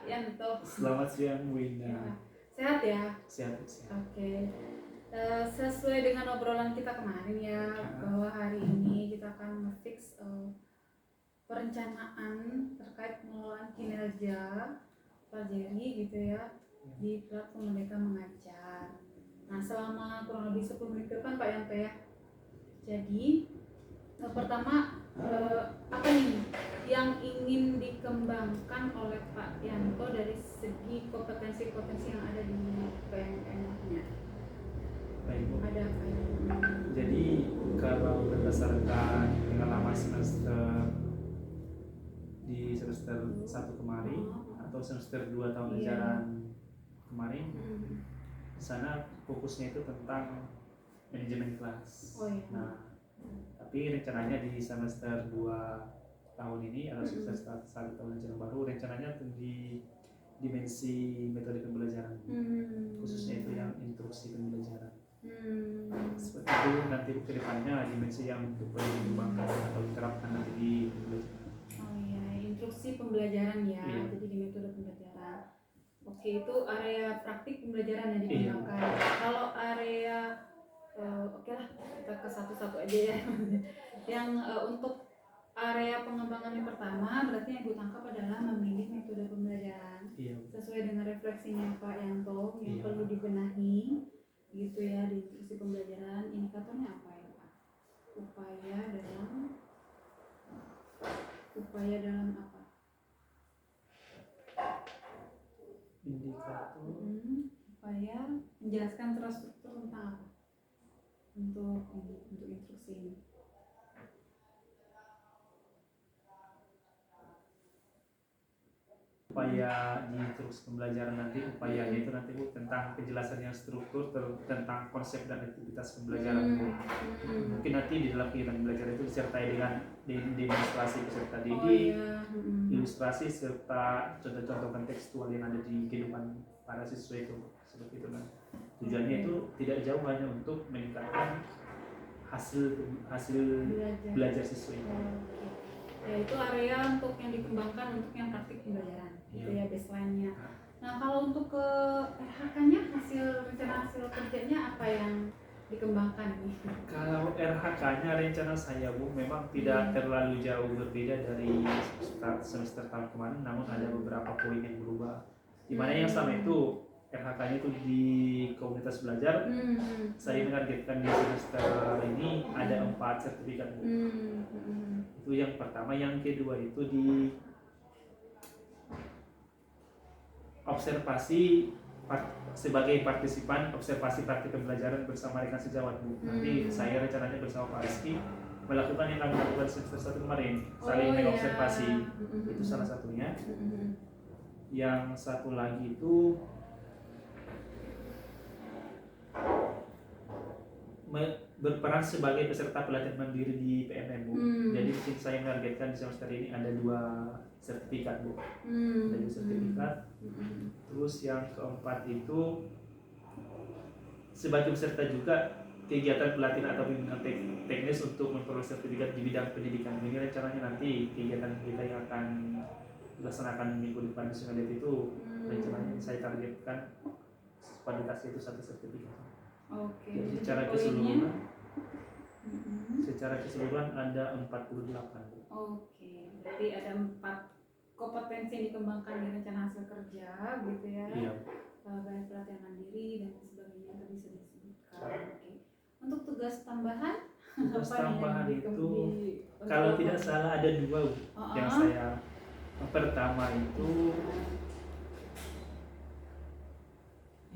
Yanto. Selamat siang Bu Indah. Ya. Sehat ya? Sehat. Oke. Sesuai dengan obrolan kita kemarin ya, bahwa hari ini kita akan nge-fix perencanaan terkait pengelolaan kinerja Pajeri gitu ya di platform Merdeka Mengajar. Nah, selama kurang lebih 10 menit ke depan Pak Yanto ya. Jadi pertama apa nih yang ingin dikembangkan oleh Pak Yanto dari segi kompetensi-kompetensi yang ada di PMN-nya? Baik Bu. Ada apa ya? Jadi kalau berdasarkan pengalaman semester di semester 1 kemarin atau semester 2 tahun ajaran kemarin, di sana fokusnya itu tentang manajemen kelas. Nah, tapi rencananya di semester 2 tahun ini atau semester 1 tahun ajaran baru, rencananya di dimensi metode pembelajaran, khususnya itu yang instruksi pembelajaran. Seperti itu nanti ke depannya dimensi yang perlu dikembangkan atau diterapkan nanti di pembelajaran. Oh iya, instruksi pembelajaran ya. Iya. Jadi di metode pembelajaran. Oke, itu area praktik pembelajaran yang dikembangkan. Kalau area oke lah, kita ke satu-satu aja ya. Yang untuk area pengembangan yang pertama berarti yang gue tangkap adalah memilih metode pembelajaran. Iya. Sesuai dengan refleksinya Pak Yanto yang Iya. perlu dibenahi gitu ya di instruksi pembelajaran. Indikatornya apa ya Pak? Upaya dalam apa? Indikator. Upaya menjelaskan terstruktur tentang apa? Untuk instruksi ini. Upaya di instruksi pembelajaran nanti, upayanya itu nanti Bu tentang penjelasan yang struktur tentang konsep dan aktivitas pembelajaran Bu. Mungkin nanti di dalam kegiatan belajar itu disertai dengan demonstrasi peserta didik, ilustrasi serta contoh-contoh kontekstual yang ada di kehidupan para siswa itu, seperti itu kan. Tujuannya itu tidak jauh hanya untuk meningkatkan hasil belajar siswa itu. Ya, itu area untuk yang dikembangkan untuk yang praktik pembelajaran, gitu ya baseline-nya. Nah, kalau untuk ke RH-nya, rencana hasil kerjanya apa yang dikembangkan nih? Kalau RH-nya rencana saya Bu memang tidak terlalu jauh berbeda dari semester tahun kemarin, namun ada beberapa poin yang berubah. Dimana yang sama itu RH-nya itu di komunitas belajar. Saya menargetkan di semester ini ada 4 sertifikat Bu. Itu yang pertama. Yang kedua itu di observasi sebagai partisipan observasi praktik pembelajaran bersama rekan sejawat Bu. Nanti saya rencananya bersama Pak Rizky melakukan yang kami lakukan semester 1 kemarin, saling mengobservasi. Itu salah satunya. Yang satu lagi itu berperan sebagai peserta pelatihan mandiri di PMN Bu. Jadi saya menargetkan di semester ini ada 2 sertifikat Bu. Ada 2 sertifikat. Terus yang keempat itu sebagai peserta juga kegiatan pelatihan atau bimbingan teknis untuk memperoleh sertifikat di bidang pendidikan. Ini rencananya nanti kegiatan kita yang akan dilaksanakan minggu depan di Sungai itu rencananya saya targetkan kualitasnya itu 1 sertifikat. Oke. Jadi secara keseluruhan ada 48. Oke, berarti ada 4 kompetensi yang dikembangkan di rencana hasil kerja gitu ya. Iya. Baik pelatihan mandiri dan sebagainya tadi sudah disebutkan. Oke. Untuk tugas tambahan? Tugas tambahan itu kalau tidak salah ada 2 yang saya. Yang pertama itu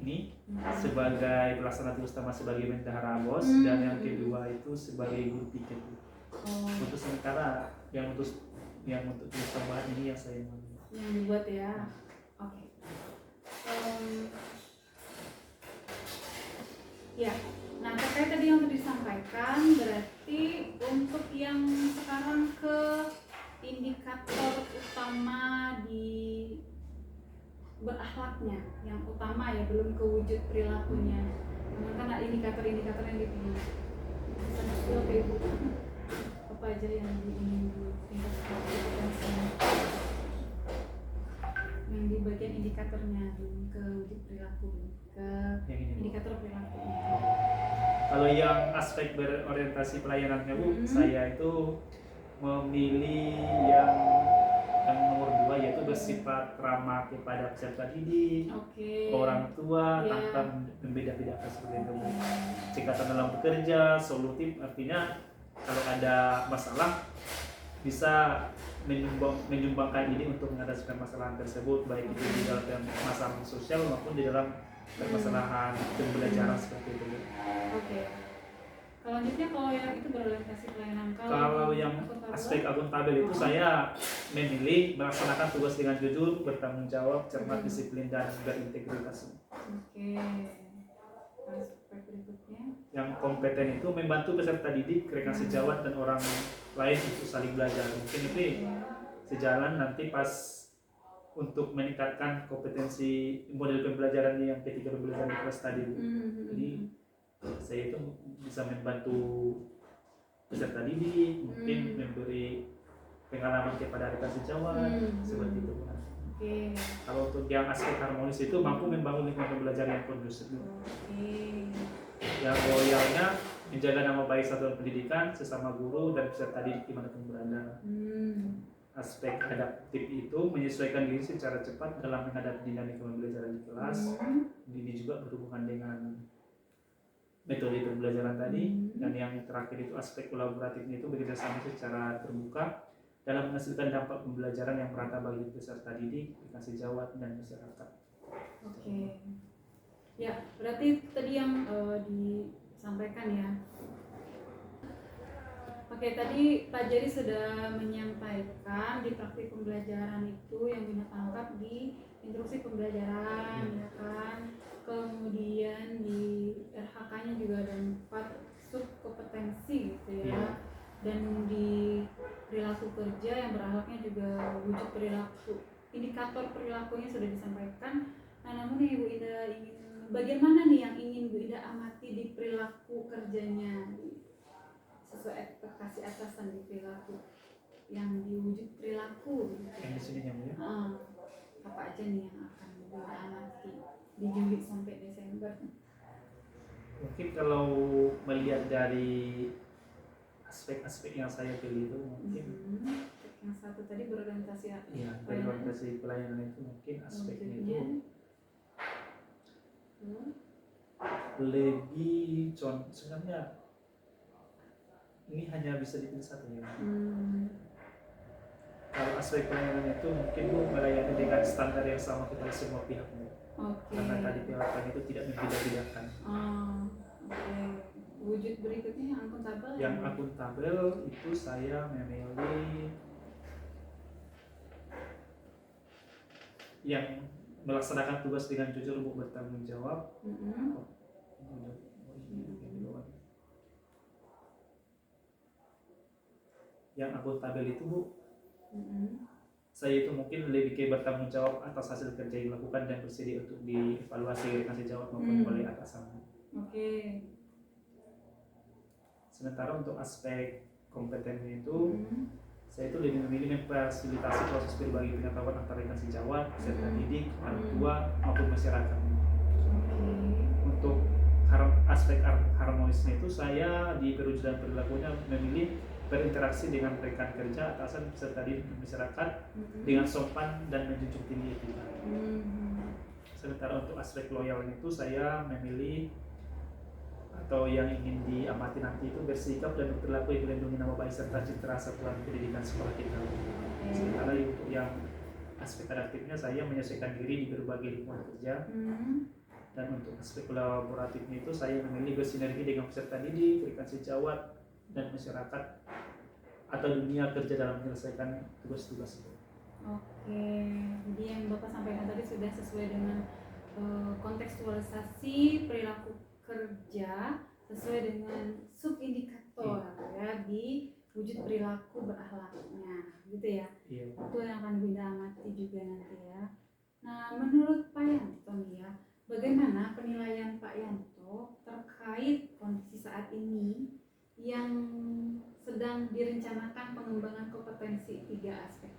ini sebagai pelaksana tugas utama sebagai bendahara BOS, dan yang kedua itu sebagai guru piket. Untuk sementara yang untuk tugas tambahan ini yang saya yang dibuat ya. Oke. Ya, nah terkait tadi yang sudah disampaikan, berarti untuk yang sekarang ke indikator utama di berakhlaknya yang utama ya, belum ke wujud perilakunya. Memang kan ada indikator-indikator yang dipilih. Oke Bu, apa aja yang ingin ditingkatkan yang bagian indikatornya ke wujud perilaku, ke Yang ini, Bu. indikator perilaku. Kalau yang aspek berorientasi pelayanannya, Bu, saya itu memilih yang nomor 2, yaitu bersifat ramah kepada peserta didik, Oke. orang tua, Ya. tanpa membeda-bedakan seperti itu, Bu. Cekatan dalam bekerja, solutif, artinya kalau ada masalah bisa menyumbangkan ini untuk mengatasi permasalahan tersebut, baik itu di dalam masalah sosial maupun di dalam permasalahan pembelajaran seperti itu. Oke. Selanjutnya kalau yang itu berorientasi pelayanan, Kalau yang aspek akuntabel itu saya memilih melaksanakan tugas dengan jujur, bertanggung jawab, cermat, disiplin, dan berintegritas. Oke. Aspek berikutnya. Yang kompeten itu membantu peserta didik, rekan sejawat, dan orang lain untuk saling belajar. Mungkin itu sejalan nanti pas untuk meningkatkan kompetensi model pembelajaran yang ketika pembelajaran di kelas tadi. Jadi saya itu bisa membantu peserta didik, mungkin memberi pengalaman kepada rekan sejawat, seperti itu. Oke. Kalau untuk yang aspek harmonis itu mampu membangun lingkungan pembelajaran yang kondusif. Yang loyalnya menjaga nama baik satuan pendidikan, sesama guru dan peserta didik dimanapun berada. Aspek adaptif itu menyesuaikan diri secara cepat dalam menghadapi dinamika pembelajaran di kelas. Ini juga berhubungan dengan metode pembelajaran tadi. Dan yang terakhir itu aspek kolaboratifnya itu bekerjasama secara terbuka dalam menghasilkan dampak pembelajaran yang merata bagi peserta didik, rekan sejawat, dan masyarakat. Oke. Ya, berarti tadi yang disampaikan ya. Oke, tadi Pak Jerry sudah menyampaikan di praktik pembelajaran itu yang Bina tangkap di instruksi pembelajaran, ya kan. Kemudian di RHK-nya juga ada 4 subkompetensi gitu ya. Dan di perilaku kerja yang berakhlaknya juga wujud perilaku, indikator perilakunya sudah disampaikan. Nah, namun Ibu Ida ingin bagian mana nih yang ingin Bu Ida amati di perilaku kerjanya sesuai ekspektasi atasan di perilaku yang diwujud perilaku gitu. Yang di sini yang ya. Apa aja nih yang akan Bu Ida amati di Juli sampai Desember? Mungkin kalau melihat dari aspek-aspek yang saya pilih itu mungkin yang satu tadi berorientasi berorientasi pelayanan itu mungkin aspeknya itu lebih sebenarnya ini hanya bisa dipilih satu ya. Kalau aspek pelayanan itu mungkin Bu melayani dengan standar yang sama kepada semua pihak. Karena tadi pelayanan itu tidak membeda-bedakan. Wujud berikutnya yang akuntabel. Yang akuntabel itu saya memilih yang melaksanakan tugas dengan jujur, bertanggung jawab. Yang akuntabel itu Bu, saya itu mungkin lebih ke bertanggung jawab atas hasil kerja yang dilakukan dan bersedia untuk dievaluasi rekan sejawat maupun oleh atasan. Sementara untuk aspek kompetennya itu saya itu lebih memilih memfasilitasi proses berbagi pengetahuan antara rekan sejawat, peserta didik, orang tua maupun masyarakat. Untuk aspek harmonisnya itu saya di perwujudan perilakunya memilih berinteraksi dengan rekan kerja, atasan, peserta didik, dan masyarakat dengan sopan dan menjunjung tinggi etika. Sementara untuk aspek loyalnya itu saya memilih atau yang ingin diamati nanti itu bersikap dan berperilaku yang melindungi nama baik serta citra satuan pendidikan sekolah kita. Sementara untuk yang aspek adaptifnya saya menyesuaikan diri di berbagai lingkungan kerja. Dan untuk aspek kolaboratifnya itu saya memilih bersinergi dengan peserta didik, rekan sejawat, dan masyarakat atau dunia kerja dalam menyelesaikan tugas-tugas itu. Jadi yang Bapak sampaikan tadi sudah sesuai dengan kontekstualisasi perilaku kerja sesuai dengan subindikator ya di wujud perilaku berakhlaknya, gitu ya. Itu yang akan Bunda amati juga nanti ya. Nah, menurut Pak Yanto nih ya, bagaimana penilaian Pak Yanto terkait kondisi saat ini yang sedang direncanakan pengembangan kompetensi 3 aspek,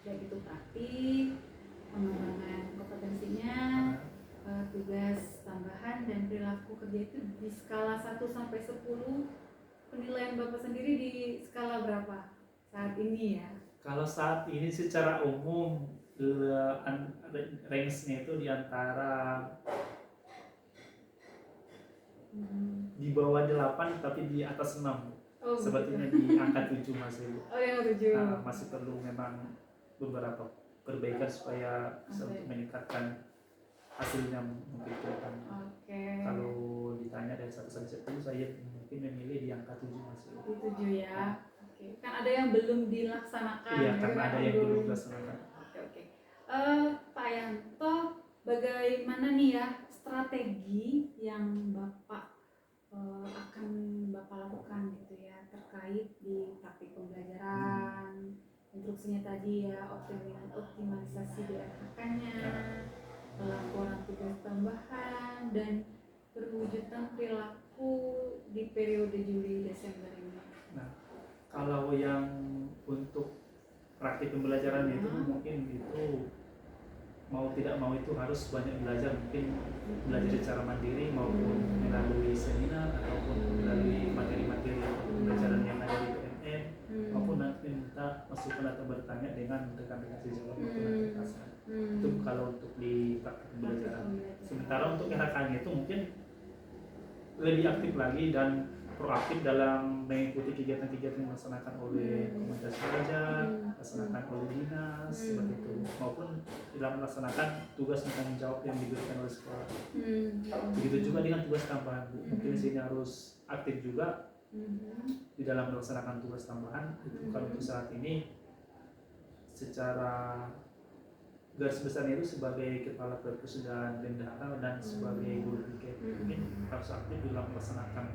yaitu praktik, pengembangan kompetensinya, tugas tambahan dan perilaku kerja itu di skala 1 sampai 10, penilaian Bapak sendiri di skala berapa saat ini ya? Kalau saat ini secara umum range-nya itu di antara di bawah 8 tapi di atas 6. Oh, Sebetulnya begitu. di angka 7 masih. Oh, yang 7. Masih perlu memang beberapa perbaikan supaya bisa untuk meningkatkan hasilnya mungkin ke depan. Oke. Kalau ditanya dari 1 sampai 10, saya mungkin memilih di angka 7 masih. Di 7 ya. Oke. Kan ada yang belum dilaksanakan. Iya, ya, karena kan? ada yang belum dilaksanakan. Oke. Pak Yanto, bagaimana nih ya strategi yang Bapak akan Bapak lakukan gitu ya terkait di praktik pembelajaran, instruksinya tadi ya, optimalisasi DRHK-nya, pelaporan tugas tambahan dan perwujudan perilaku di periode Juli Desember ini. Nah, kalau yang untuk praktik pembelajaran itu mungkin itu mau tidak mau itu harus banyak belajar, mungkin belajar secara mandiri maupun melalui seminar ataupun melalui materi-materi pembelajaran yang ada di PNM, maupun nanti minta masukan atau bertanya dengan rekan-rekan sejawat maupun atasan. Itu kalau untuk di praktik pembelajaran. Sementara untuk RHK-nya itu mungkin lebih aktif lagi dan proaktif dalam mengikuti kegiatan-kegiatan yang dilaksanakan oleh komunitas belajar, dilaksanakan oleh dinas, seperti itu, maupun dalam melaksanakan tugas dan tanggung jawab yang diberikan oleh sekolah. Begitu juga dengan tugas tambahan, mungkin sini harus aktif juga di dalam melaksanakan tugas tambahan. Itu kalau untuk saat ini secara garis besarnya itu sebagai kepala perpus dan bendahara dan sebagai guru piket mungkin harus aktif dalam melaksanakan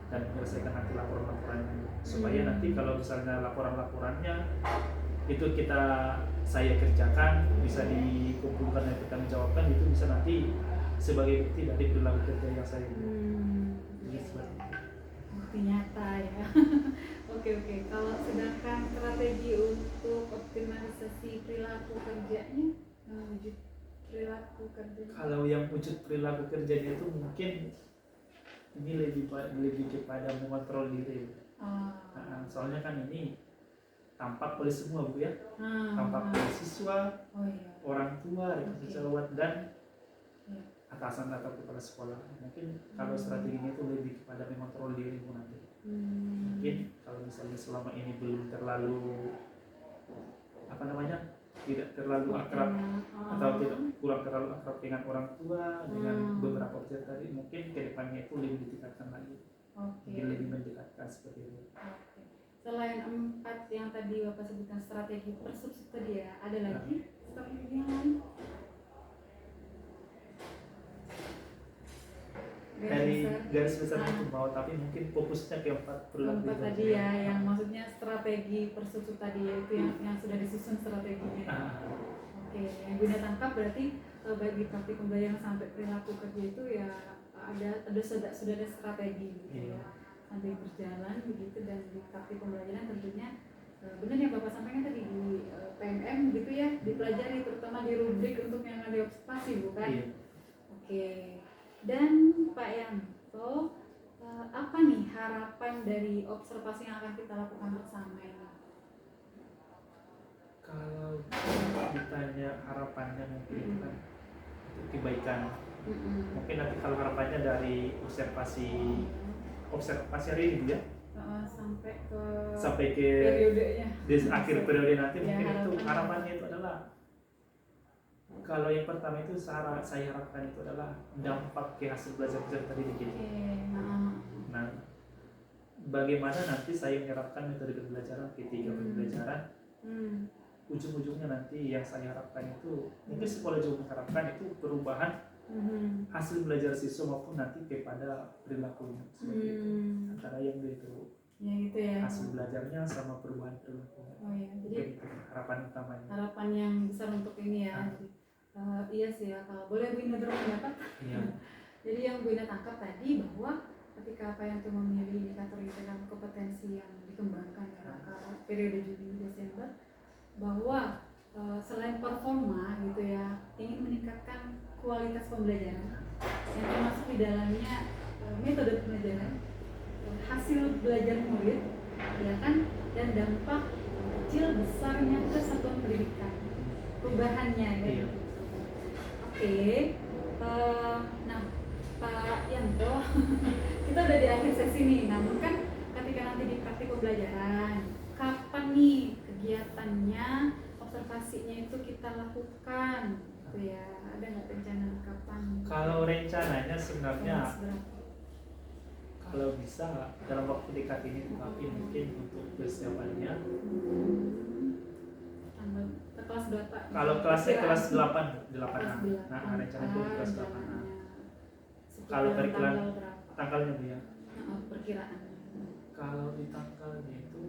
dan menyelesaikan nanti laporan-laporannya, supaya nanti kalau misalnya laporan-laporannya itu saya kerjakan bisa dikumpulkan dan kita menjawabkan, itu bisa nanti sebagai bukti dari perilaku kerja yang saya bukti nyata ya. Oke. Kalau sedangkan strategi untuk optimalisasi perilaku kerjanya, wujud perilaku kerja. Kalau yang wujud perilaku kerjanya itu mungkin ini lebih kepada mengontrol diri. Soalnya kan ini tampak oleh semua Bu ya, tampak oleh siswa, orang tua, sejawat dan atasan atau kepala sekolah. Mungkin kalau strateginya itu lebih kepada mengontrol diri Bu nanti. Mungkin kalau misalnya selama ini belum terlalu tidak terlalu akrab atau kurang terlalu akrab dengan orang tua, dengan beberapa objek tadi, mungkin kedepannya itu lebih ditingkatkan lagi. Mungkin lebih mendekatkan seperti itu. Selain 4 yang tadi Bapak sebutkan strategi persubsidi tadi ya, ada lagi strategi yang lain? Dari garis besar itu mau, tapi mungkin fokusnya ke 4 perilaku tadi ya, yang maksudnya strategi persubsidi tadi yaitu yang sudah disusun strateginya. Oke, yang Bunda tangkap berarti baik di praktik pembelajaran sampai perilaku kerja itu ya sudah ada strategi gitu ya, sampai berjalan begitu. Dan di praktik pembelajaran tentunya benar yang Bapak sampaikan tadi di PMM gitu ya, dipelajari terutama di rubrik untuk yang ada observasi bukan? Oke. Dan Pak Yanto, apa nih harapan dari observasi yang akan kita lakukan bersama ini? Kalau ditanya harapannya mungkin kan kebaikan. Mungkin nanti kalau harapannya dari observasi hari ini ya, sampai ke periodenya, di akhir periode nanti ya, mungkin itu harapannya itu adalah, kalau yang pertama itu saya harapkan itu adalah dampak ke hasil belajar tadi dikit. Nah, bagaimana nanti saya menerapkan metode pembelajaran ketika pembelajaran, ujung-ujungnya nanti yang saya harapkan itu mungkin sekolah juga mengharapkan itu perubahan hasil belajar siswa maupun nanti kepada perilakunya, seperti itu. Antara yang itu ya gitu ya, hasil belajarnya sama perubahan perilakunya. Jadi itu harapan utamanya. Harapan yang besar untuk ini ya. Iya sih ya, kalau boleh Bu Ina berpendapat. Jadi yang Bu Ina tangkap tadi bahwa ketika apa yang memilih indikator kompetensi yang dikembangkan ya periode Juli Desember, bahwa selain performa gitu ya, ingin meningkatkan kualitas pembelajaran yang termasuk di dalamnya metode pembelajaran, hasil belajar murid, ya kan, dan dampak kecil besarnya ke satuan pendidikan, perubahannya ya. Iya. Oke, nah Pak Yanto, kita udah di akhir sesi nih. Namun kan ketika nanti di praktik pembelajaran, kapan nih kegiatannya, observasinya itu kita lakukan, gitu ya? Ada nggak rencana kapan? Kalau rencananya sebenarnya Kelas berapa? kalau bisa dalam waktu dekat ini, tapi mungkin untuk persiapannya Tanggal kelas berapa? kalau kelasnya kelas 8 Kelas 8 nah rencana itu kelas 8 rencananya. Kalau Sekitaran curriculum tanggal berapa? tanggalnya Bu ya. Perkiraan. Kalau di tanggalnya itu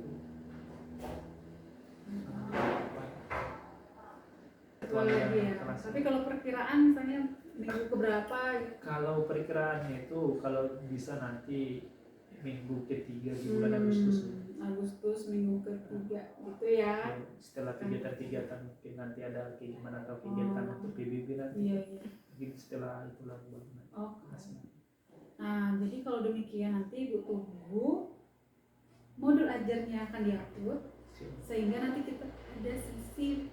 Betul lagi ya. kelas. Tapi kalau perkiraan misalnya minggu keberapa gitu? Kalau perkiraannya itu kalau bisa nanti minggu ketiga di bulan Agustus. Agustus minggu ketiga gitu ya. Setelah kegiatan-kegiatan mungkin nanti ada gimana atau kegiatan untuk PBB nanti. Iya, iya. Mungkin setelah itulah baru Oh. kelasnya. Nah, jadi kalau demikian nanti Ibu tunggu modul ajarnya akan diatur sehingga nanti kita ada sesi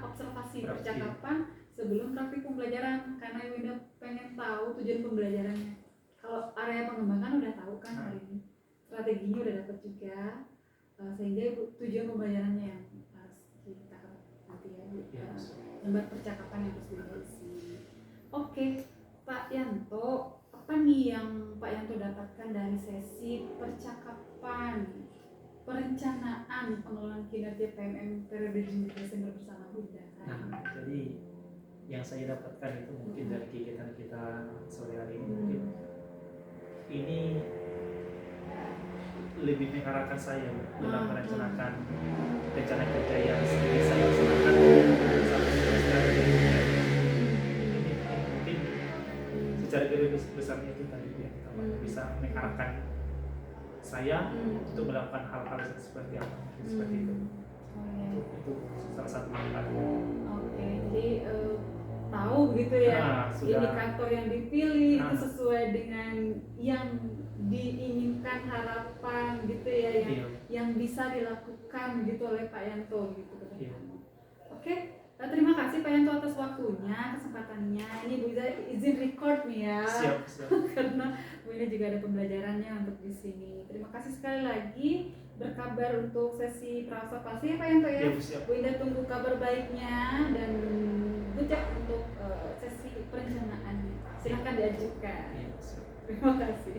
observasi percakapan sebelum praktik pembelajaran, karena Ibu udah pengen tahu tujuan pembelajarannya. Kalau area pengembangan udah tahu kan hari ini, strateginya udah dapat juga, sehingga Ibu tujuan pembelajarannya yang harus kita nanti ya, lembar percakapan yang harus diisi. Oke, Pak Yanto, apa nih yang Pak Yanto dapatkan dari sesi percakapan perencanaan pengelolaan kinerja PMM periode Juni Desember bersama Bunda? Nah, jadi yang saya dapatkan itu mungkin dari kegiatan kita sore hari ini, mungkin ini lebih mengarahkan saya dalam merencanakan rencana kerja yang saya laksanakan sampai semester ini. Mungkin secara garis besarnya itu tadi yang bisa mengarahkan saya untuk melakukan hal-hal seperti apa, seperti itu. Itu salah satu manfaatnya. Oke, jadi tahu gitu ya, indikator yang dipilih itu sesuai dengan yang diinginkan, harapan gitu ya, yang bisa dilakukan gitu oleh Pak Yanto gitu. Oke, terima kasih Pak Yanto atas waktunya, kesempatannya. Ini Bu Iza izin record nih ya. Siap. Karena Bu Ida juga ada pembelajarannya untuk di sini. Terima kasih sekali lagi. Berkabar untuk sesi praobservasi ya Pak Yanto ya. Bu Ida tunggu kabar baiknya dan good job untuk sesi perencanaannya. Silahkan diajukan. Terima kasih.